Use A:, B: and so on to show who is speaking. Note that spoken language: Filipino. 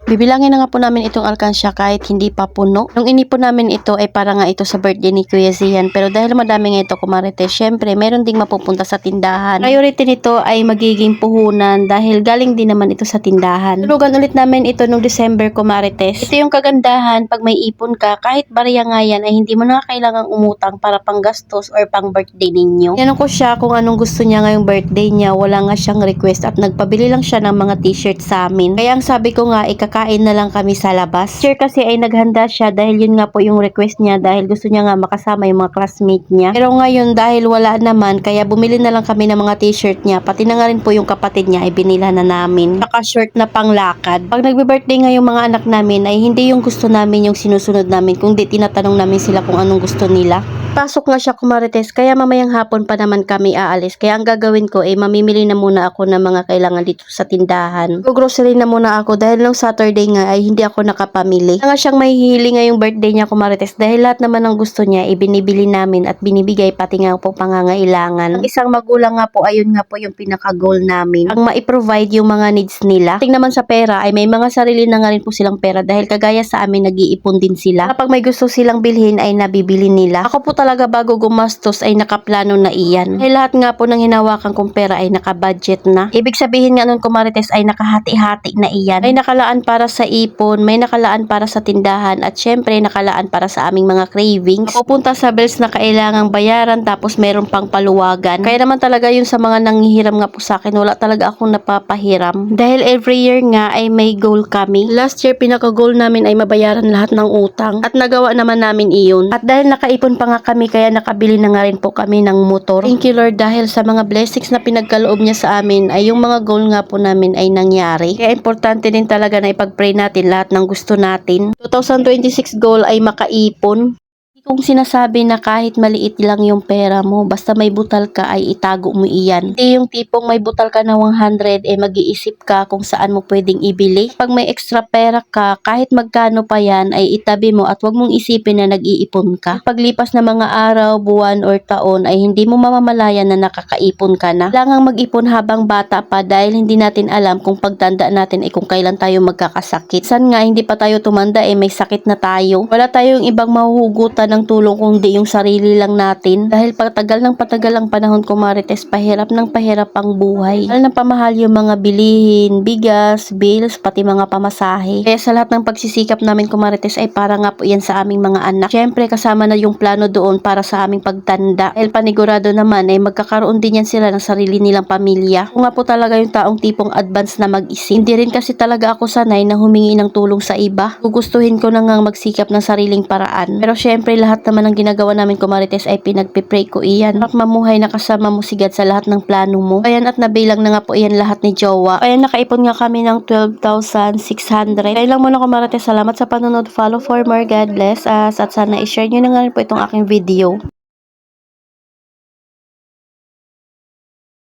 A: Bibilangin na nga po namin itong alkansya kahit hindi pa puno. Nung inipon namin ito ay para nga ito sa birthday ni Kuya Zian. Pero dahil madami nga ito kumarites, syempre meron ding mapupunta sa tindahan. Priority nito ay magiging puhunan dahil galing din naman ito sa tindahan. Tulugan ulit namin ito nung December kumarites. Ito yung kagandahan pag may ipon ka, kahit barya nga yan ay hindi mo na kailangang umutang para pang gastos or pang birthday ninyo. Tinanong ko siya kung anong gusto niya ngayong birthday niya. Wala nga siyang request at nagpabili lang siya ng mga t-shirt sa amin. Kaya ang sabi ko nga, ikakain na lang kami sa labas. Sure kasi ay naghanda siya dahil yun nga po yung request niya dahil gusto niya nga makasama yung mga classmate niya. Pero ngayon dahil wala naman, kaya bumili na lang kami ng mga t-shirt niya. Pati na nga rin po yung kapatid niya ay binila na namin. Saka short na panglakad. Pag nagbe-birthday nga yung mga anak namin ay hindi yung gusto namin yung sinusunod namin, kundi tinatanong namin sila kung anong gusto nila. Pasok nga siya kumarites, kaya mamayang hapon pa naman kami aalis. Kaya ang gagawin ko ay mamimili na muna ako ng mga kailangan dito sa tindahan. Grocery na muna ako dahil nung Saturday nga ay hindi ako nakapamili. Kaya nga siyang may hili ngayong birthday niya kumarites dahil lahat naman ng gusto niya ay binibili namin at binibigay pati nga po pangangailangan. Ang isang magulang nga po, ayun nga po yung pinaka-goal namin. Ang ma-provide yung mga needs nila. Tingnan naman sa pera ay may mga sarili na nga rin po silang pera dahil kagaya sa amin nag-iipon din sila. Kapag may gusto silang bilhin ay nabibili nila. Ako po talaga bago gumastos ay nakaplano na iyan. Ay lahat nga po ng hinawakan kong pera ay nakabudget na. Ibig sabihin nga nun kumarites ay nakahati-hati na iyan. May nakalaan para sa ipon, may nakalaan para sa tindahan at syempre nakalaan para sa aming mga cravings. Pupunta sa bills na kailangang bayaran tapos meron pang paluwagan. Kaya naman talaga yun sa mga nanghihiram nga po sa akin, wala talaga akong napapahiram. Dahil every year nga ay may goal kami. Last year pinaka-goal namin ay mabayaran lahat ng utang at nagawa naman namin iyon. At dahil nakaipon pa nga kami kaya nakabili na nga rin po kami ng motor. Thank you Lord dahil sa mga blessings na pinagkaloob niya sa amin ay yung mga goal nga po namin ay nangyari. Kaya importante din talaga na ipag-pray natin lahat ng gusto natin. 2026 goal ay makaipon. Kung sinasabi na kahit maliit lang yung pera mo, basta may butal ka ay itago mo iyan. Hindi yung tipong may butal ka na 100 mag-iisip ka kung saan mo pwedeng ibili. Pag may extra pera ka, kahit magkano pa yan ay itabi mo at wag mong isipin na nag-iipon ka. Paglipas na mga araw, buwan or taon ay hindi mo mamamalayan na nakakaipon ka na. Kailangang mag-ipon habang bata pa dahil hindi natin alam kung pagtanda natin ay kung kailan tayo magkakasakit. San nga hindi pa tayo tumanda may sakit na tayo. Wala tayong ibang mahuhugutan ng tulong kundi yung sarili lang natin. Dahil patagal ng patagal ang panahon kumarites, pahirap ng pahirap ang buhay. Dahil napamahal yung mga bilihin, bigas, bills, pati mga pamasahe. Kaya sa lahat ng pagsisikap namin kumarites ay para nga po yan sa aming mga anak. Syempre kasama na yung plano doon para sa aming pagtanda. Dahil panigurado naman ay magkakaroon din yan sila ng sarili nilang pamilya. Kung nga po talaga yung taong tipong advance na mag-isip. Hindi rin kasi talaga ako sanay na humingi ng tulong sa iba. Gugustuhin ko na nga magsikap ng sariling paraan. Pero syempre lahat naman ng ginagawa namin kumarites ay pinagpipray ko iyan. At mamuhay na kasama mo sigad sa lahat ng plano mo. Ayan at nabilang na nga po iyan lahat ni Jowa. Ayan nakaipon nga kami ng 12,600. Kaya lang muna kumarites. Salamat sa panonood. Follow for more. God bless us. At sana i-share nyo na nga rin po itong aking video.